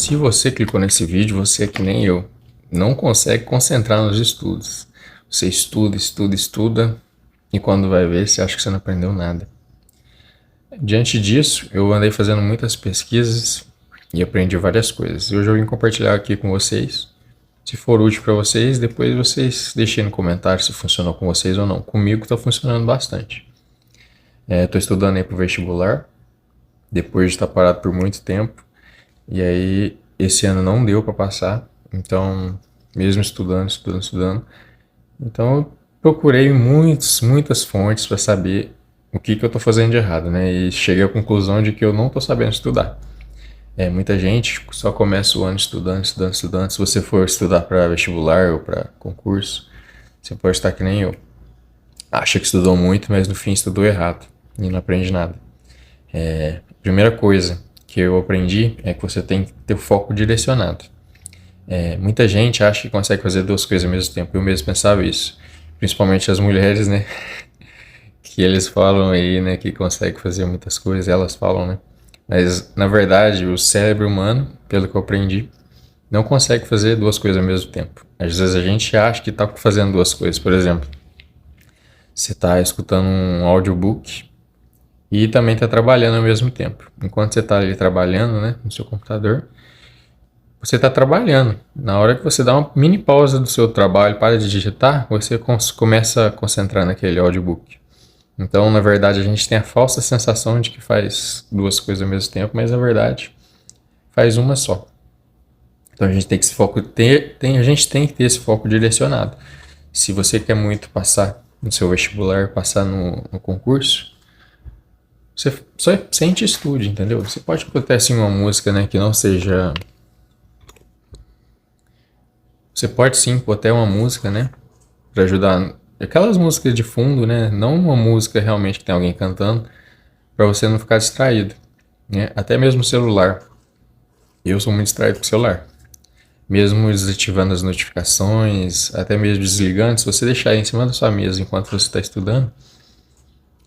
Se você clicou nesse vídeo, você é que nem eu, não consegue concentrar nos estudos. Você estuda, estuda, estuda, e quando vai ver, você acha que você não aprendeu nada. Diante disso, eu andei fazendo muitas pesquisas e aprendi várias coisas. Hoje eu vim compartilhar aqui com vocês. Se for útil para vocês, depois vocês deixem no comentário se funcionou com vocês ou não. Comigo está funcionando bastante. Estou estudando aí para o vestibular, depois de estar parado por muito tempo. E aí, esse ano não deu para passar, então, mesmo estudando. Então, eu procurei muitas fontes para saber o que eu estou fazendo de errado, né? E cheguei à conclusão de que eu não estou sabendo estudar. Muita gente só começa o ano estudando. Se você for estudar para vestibular ou para concurso, você pode estar que nem eu. Acha que estudou muito, mas no fim estudou errado e não aprende nada. Primeira coisa que eu aprendi é que você tem que ter o foco direcionado. Muita gente acha que consegue fazer duas coisas ao mesmo tempo. Eu mesmo pensava isso. Principalmente as mulheres, né? Que eles falam aí, né? Que conseguem fazer muitas coisas, elas falam, né? Mas, na verdade, o cérebro humano, pelo que eu aprendi, não consegue fazer duas coisas ao mesmo tempo. Às vezes a gente acha que está fazendo duas coisas. Por exemplo, você está escutando um audiobook e também está trabalhando ao mesmo tempo. Enquanto você está ali trabalhando, né, no seu computador, você está trabalhando. Na hora que você dá uma mini pausa do seu trabalho, para de digitar, você começa a concentrar naquele audiobook. Então, na verdade, a gente tem a falsa sensação de que faz duas coisas ao mesmo tempo, mas na verdade faz uma só. Então a gente tem que a gente tem que ter esse foco direcionado. Se você quer muito passar no seu vestibular, passar no concurso, você só sente e estude, entendeu? Você pode botar assim uma música, né, que não seja... Você pode sim botar uma música, né, para ajudar... Aquelas músicas de fundo, né? Não uma música realmente que tem alguém cantando, para você não ficar distraído, né? Até mesmo o celular. Eu sou muito distraído com o celular. Mesmo desativando as notificações, até mesmo desligando, se você deixar ele em cima da sua mesa enquanto você está estudando,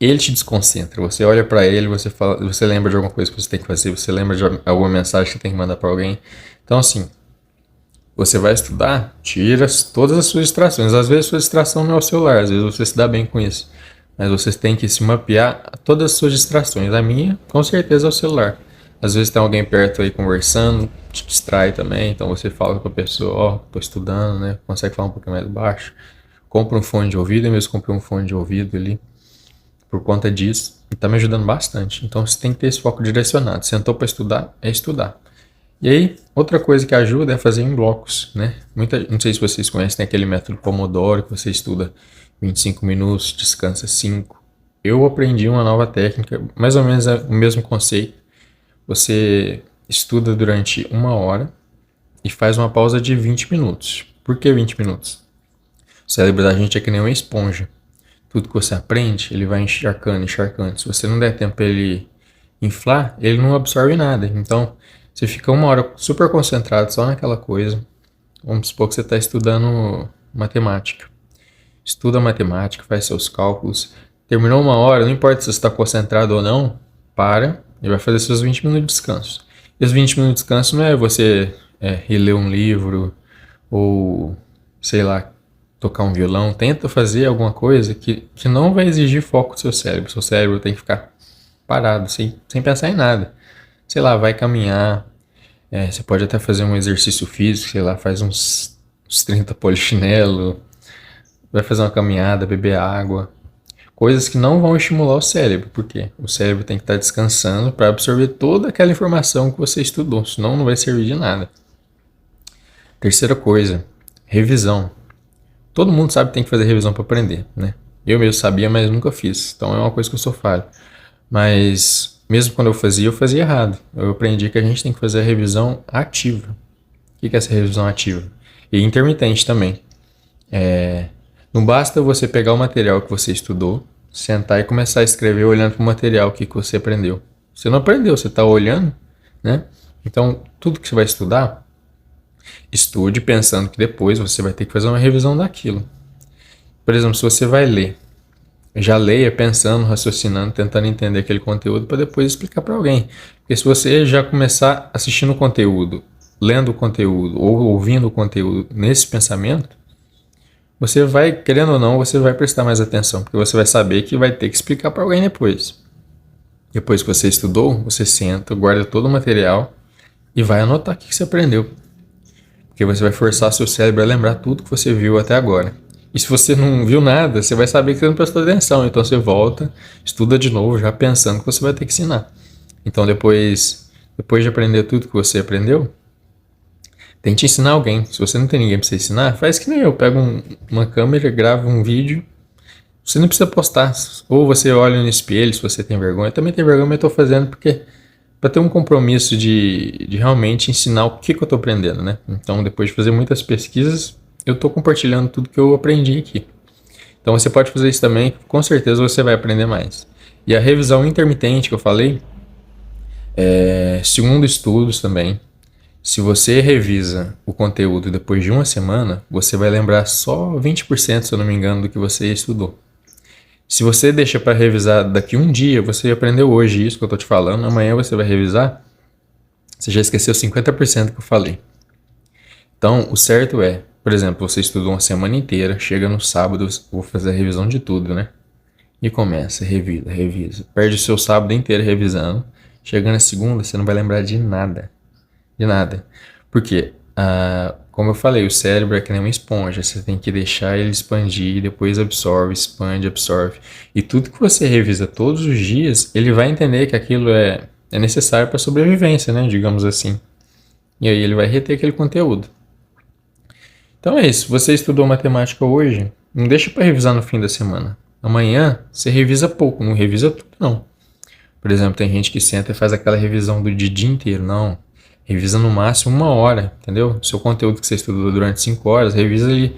ele te desconcentra. Você olha para ele, você lembra de alguma coisa que você tem que fazer, você lembra de alguma mensagem que você tem que mandar para alguém. Então, assim, você vai estudar, tira todas as suas distrações. Às vezes a sua distração não é o celular, às vezes você se dá bem com isso. Mas você tem que se mapear todas as suas distrações. A minha, com certeza, é o celular. Às vezes tem alguém perto aí conversando, te distrai também. Então você fala com a pessoa, tô estudando, né? Consegue falar um pouquinho mais baixo. Compra um fone de ouvido, eu mesmo comprei um fone de ouvido ali. Por conta disso, e tá me ajudando bastante. Então você tem que ter esse foco direcionado. Sentou para estudar, é estudar. E aí, outra coisa que ajuda é fazer em blocos, né? Não sei se vocês conhecem, tem aquele método Pomodoro, que você estuda 25 minutos, descansa 5. Eu aprendi uma nova técnica, mais ou menos o mesmo conceito. Você estuda durante 1 hora e faz uma pausa de 20 minutos. Por que 20 minutos? O cérebro da gente é que nem uma esponja. Tudo que você aprende, ele vai encharcando. Se você não der tempo para ele inflar, ele não absorve nada. Então, você fica 1 hora super concentrado só naquela coisa. Vamos supor que você está estudando matemática. Estuda matemática, faz seus cálculos. Terminou 1 hora, não importa se você está concentrado ou não, para e vai fazer seus 20 minutos de descanso. E os 20 minutos de descanso não é você reler um livro ou, sei lá, tocar um violão. Tenta fazer alguma coisa que não vai exigir foco do seu cérebro. Seu cérebro tem que ficar parado, sem pensar em nada. Sei lá, vai caminhar, você pode até fazer um exercício físico, sei lá, faz uns 30 polichinelo, vai fazer uma caminhada, beber água, coisas que não vão estimular o cérebro, porque o cérebro tem que estar descansando para absorver toda aquela informação que você estudou, senão não vai servir de nada. Terceira coisa, revisão. Todo mundo sabe que tem que fazer revisão para aprender, né? Eu mesmo sabia, mas nunca fiz, então é uma coisa que eu sou falho. Mas mesmo quando eu fazia errado. Eu aprendi que a gente tem que fazer a revisão ativa. O que é essa revisão ativa? E intermitente também. Não basta você pegar o material que você estudou, sentar e começar a escrever olhando para o material que você aprendeu. Você não aprendeu, você está olhando, né? Então, tudo que você vai estudar, estude pensando que depois você vai ter que fazer uma revisão daquilo. Por exemplo, se você vai ler, já leia pensando, raciocinando, tentando entender aquele conteúdo para depois explicar para alguém. Porque se você já começar assistindo o conteúdo lendo o conteúdo ou ouvindo o conteúdo nesse pensamento, você vai, querendo ou não, você vai prestar mais atenção, porque você vai saber que vai ter que explicar para alguém depois. Depois que você estudou, você senta, guarda todo o material e vai anotar o que você aprendeu. Porque você vai forçar seu cérebro a lembrar tudo que você viu até agora. E se você não viu nada, você vai saber que você não prestou atenção. Então você volta, estuda de novo, já pensando que você vai ter que ensinar. Então depois de aprender tudo que você aprendeu, tente ensinar alguém. Se você não tem ninguém para você ensinar, faz que nem eu. Pega uma câmera, grava um vídeo. Você não precisa postar. Ou você olha no espelho se você tem vergonha. Eu também tenho vergonha, mas eu estou fazendo porque para ter um compromisso de realmente ensinar o que eu estou aprendendo, né? Então, depois de fazer muitas pesquisas, eu estou compartilhando tudo que eu aprendi aqui. Então, você pode fazer isso também, com certeza você vai aprender mais. E a revisão intermitente que eu falei, segundo estudos também, se você revisa o conteúdo depois de uma semana, você vai lembrar só 20%, se eu não me engano, do que você estudou. Se você deixa para revisar daqui um dia, você aprendeu hoje isso que eu estou te falando, amanhã você vai revisar, você já esqueceu 50% que eu falei. Então, o certo é, por exemplo, você estudou uma semana inteira, chega no sábado, vou fazer a revisão de tudo, né? E começa, revisa. Perde o seu sábado inteiro revisando. Chega na segunda, você não vai lembrar de nada. De nada. Por quê? Como eu falei, o cérebro é que nem uma esponja. Você tem que deixar ele expandir, depois absorve, expande, absorve. E tudo que você revisa todos os dias, ele vai entender que aquilo é necessário para a sobrevivência, né? Digamos assim. E aí ele vai reter aquele conteúdo. Então é isso. Você estudou matemática hoje, não deixa para revisar no fim da semana. Amanhã você revisa pouco, não revisa tudo não. Por exemplo, tem gente que senta e faz aquela revisão do dia inteiro. Não. Revisa no máximo 1 hora, entendeu? O seu conteúdo que você estudou durante 5 horas, revisa ali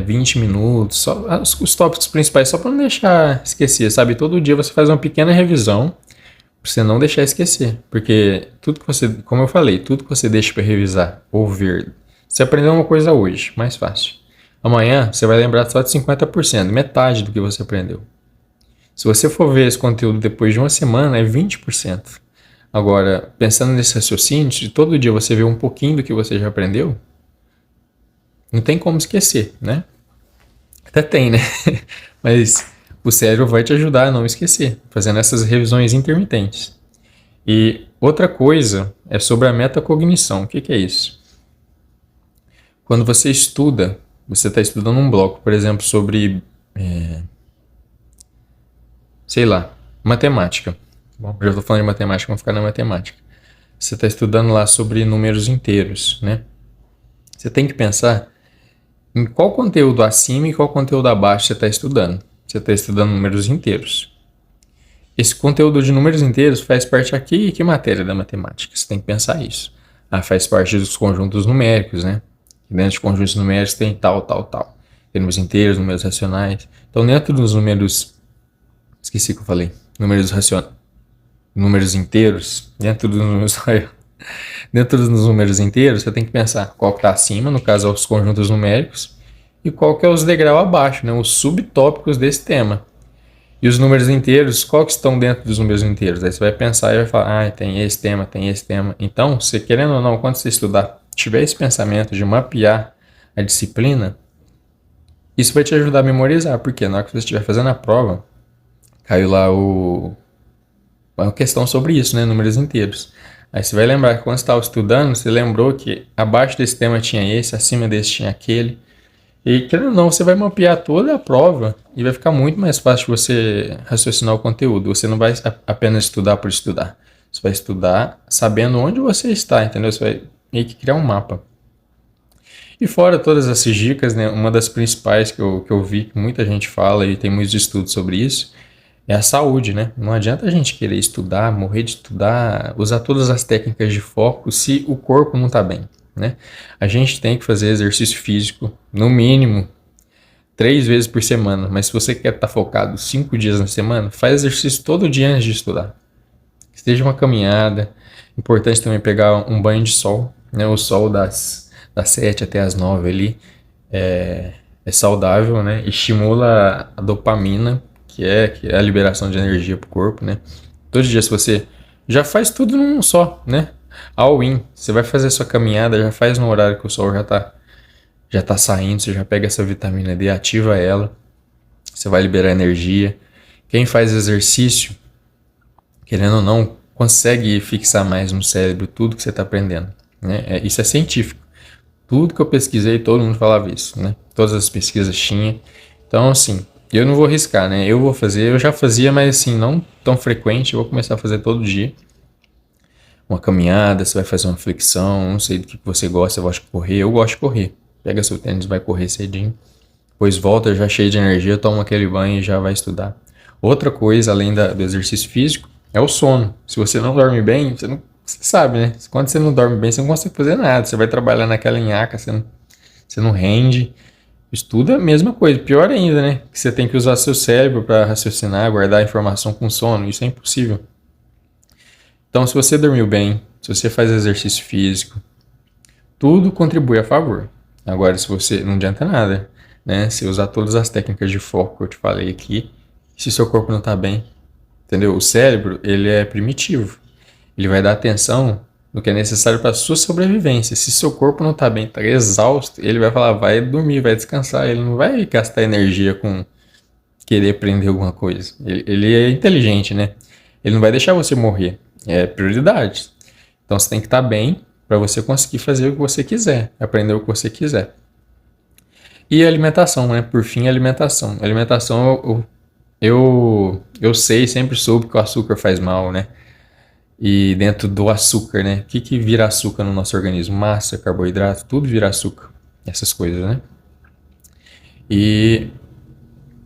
20 minutos, só os tópicos principais, só para não deixar esquecer, sabe? Todo dia você faz uma pequena revisão, para você não deixar esquecer. Porque tudo que você, como eu falei, tudo que você deixa para revisar ou ver, você aprendeu uma coisa hoje, mais fácil. Amanhã você vai lembrar só de 50%, metade do que você aprendeu. Se você for ver esse conteúdo depois de uma semana, é 20%. Agora, pensando nesse raciocínio, de todo dia você vê um pouquinho do que você já aprendeu, não tem como esquecer, né? Até tem, né? Mas o cérebro vai te ajudar a não esquecer, fazendo essas revisões intermitentes. E outra coisa é sobre a metacognição. O que é isso? Quando você estuda, você está estudando um bloco, por exemplo, sobre, sei lá, matemática. Bom, já estou falando de matemática, vamos ficar na matemática. Você está estudando lá sobre números inteiros, né? Você tem que pensar em qual conteúdo acima e qual conteúdo abaixo você está estudando. Você está estudando números inteiros. Esse conteúdo de números inteiros faz parte aqui e que matéria da matemática? Você tem que pensar isso. Faz parte dos conjuntos numéricos, né? E dentro de conjuntos numéricos tem tal. Tem números inteiros, números racionais. Então, dentro dos números... Esqueci o que eu falei. Números inteiros, dentro dos números inteiros, você tem que pensar qual que está acima, no caso, os conjuntos numéricos, e qual que é os degraus abaixo, né, os subtópicos desse tema. E os números inteiros, qual que estão dentro dos números inteiros? Aí você vai pensar e vai falar, tem esse tema, tem esse tema. Então, você querendo ou não, quando você estudar, tiver esse pensamento de mapear a disciplina, isso vai te ajudar a memorizar, porque na hora que você estiver fazendo a prova, caiu lá uma questão sobre isso, né? Números inteiros. Aí você vai lembrar que quando você estava estudando, você lembrou que abaixo desse tema tinha esse, acima desse tinha aquele. E querendo ou não, você vai mapear toda a prova e vai ficar muito mais fácil você raciocinar o conteúdo. Você não vai apenas estudar por estudar. Você vai estudar sabendo onde você está, entendeu? Você vai meio que criar um mapa. E fora todas essas dicas, né? Uma das principais que eu vi que muita gente fala e tem muitos estudos sobre isso, é a saúde, né? Não adianta a gente querer estudar, morrer de estudar, usar todas as técnicas de foco se o corpo não está bem, né? A gente tem que fazer exercício físico, no mínimo, 3 vezes por semana. Mas se você quer estar focado 5 dias na semana, faz exercício todo dia antes de estudar. Esteja uma caminhada. Importante também pegar um banho de sol, né? O sol das 7 até as 9 ali é saudável, né? Estimula a dopamina, que é a liberação de energia para o corpo, né? Todo dia, se você já faz tudo num só, né? all in. Você vai fazer sua caminhada, já faz no horário que o sol já tá saindo, você já pega essa vitamina D, ativa ela, você vai liberar energia. Quem faz exercício, querendo ou não, consegue fixar mais no cérebro tudo que você está aprendendo, né? Isso é científico. Tudo que eu pesquisei, todo mundo falava isso, né? Todas as pesquisas tinham. Então, assim, eu não vou arriscar, né? Eu vou fazer, eu já fazia, mas assim, não tão frequente. Eu vou começar a fazer todo dia. Uma caminhada, você vai fazer uma flexão, não sei do que você gosta, você gosta de correr. Eu gosto de correr. Pega seu tênis, vai correr cedinho. Depois volta já cheio de energia, toma aquele banho e já vai estudar. Outra coisa, além do exercício físico, é o sono. Se você não dorme bem, você sabe, né? Quando você não dorme bem, você não consegue fazer nada. Você vai trabalhar naquela nhaca, você não rende. Estuda a mesma coisa, pior ainda, né? Que você tem que usar seu cérebro para raciocinar, guardar a informação com sono. Isso é impossível. Então, se você dormiu bem, se você faz exercício físico, tudo contribui a favor. Agora, se você não adianta nada, né? Se usar todas as técnicas de foco que eu te falei aqui, se seu corpo não está bem, entendeu? O cérebro, ele é primitivo. Ele vai dar atenção no que é necessário para a sua sobrevivência. Se seu corpo não está bem, está exausto, ele vai falar, vai dormir, vai descansar. Ele não vai gastar energia com querer aprender alguma coisa. Ele é inteligente, né? Ele não vai deixar você morrer. É prioridade. Então você tem que estar bem para você conseguir fazer o que você quiser, aprender o que você quiser. E a alimentação, né? Por fim, a alimentação. A alimentação, eu sei, sempre soube que o açúcar faz mal, né? E dentro do açúcar, né? O que vira açúcar no nosso organismo? Massa, carboidrato, tudo vira açúcar. Essas coisas, né? E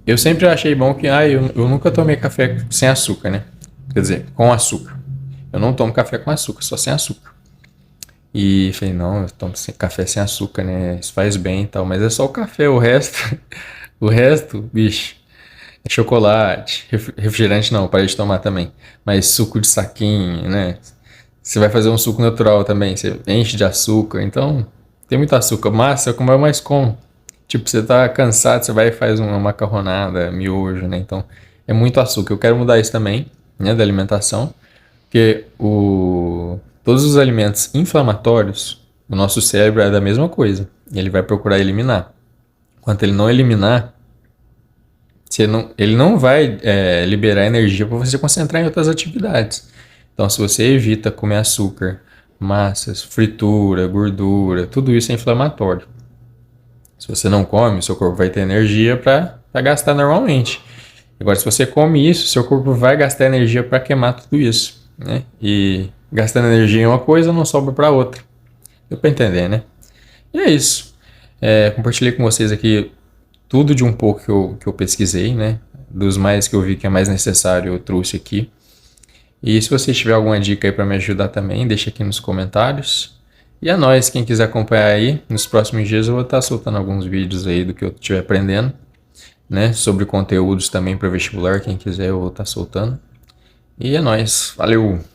eu sempre achei bom que, eu nunca tomei café sem açúcar, né? Quer dizer, com açúcar. Eu não tomo café com açúcar, só sem açúcar. E falei, não, eu tomo café sem açúcar, né? Isso faz bem e tal, mas é só o café, o resto, o resto, bicho, é chocolate, refrigerante não, parei de tomar também, mas suco de saquinho, né? Você vai fazer um suco natural também, você enche de açúcar, então tem muito açúcar. Massa é como eu mais como. Tipo, você tá cansado, você vai e faz uma macarronada, miojo, né? Então é muito açúcar. Eu quero mudar isso também, né, da alimentação, porque todos os alimentos inflamatórios, o nosso cérebro é da mesma coisa. Ele vai procurar eliminar. Enquanto ele não eliminar, ele não vai liberar energia para você concentrar em outras atividades. Então, se você evita comer açúcar, massas, fritura, gordura, tudo isso é inflamatório. Se você não come, seu corpo vai ter energia para gastar normalmente. Agora, se você come isso, seu corpo vai gastar energia para queimar tudo isso, né? E gastando energia em uma coisa, não sobra para outra. Deu para entender, né? E é isso. Compartilhei com vocês aqui tudo de um pouco que eu pesquisei, né? Dos mais que eu vi que é mais necessário, eu trouxe aqui. E se você tiver alguma dica aí para me ajudar também, deixa aqui nos comentários. E a nós, quem quiser acompanhar aí, nos próximos dias eu vou estar soltando alguns vídeos aí do que eu estiver aprendendo, né? Sobre conteúdos também para vestibular, quem quiser eu vou estar soltando. E é nóis, valeu!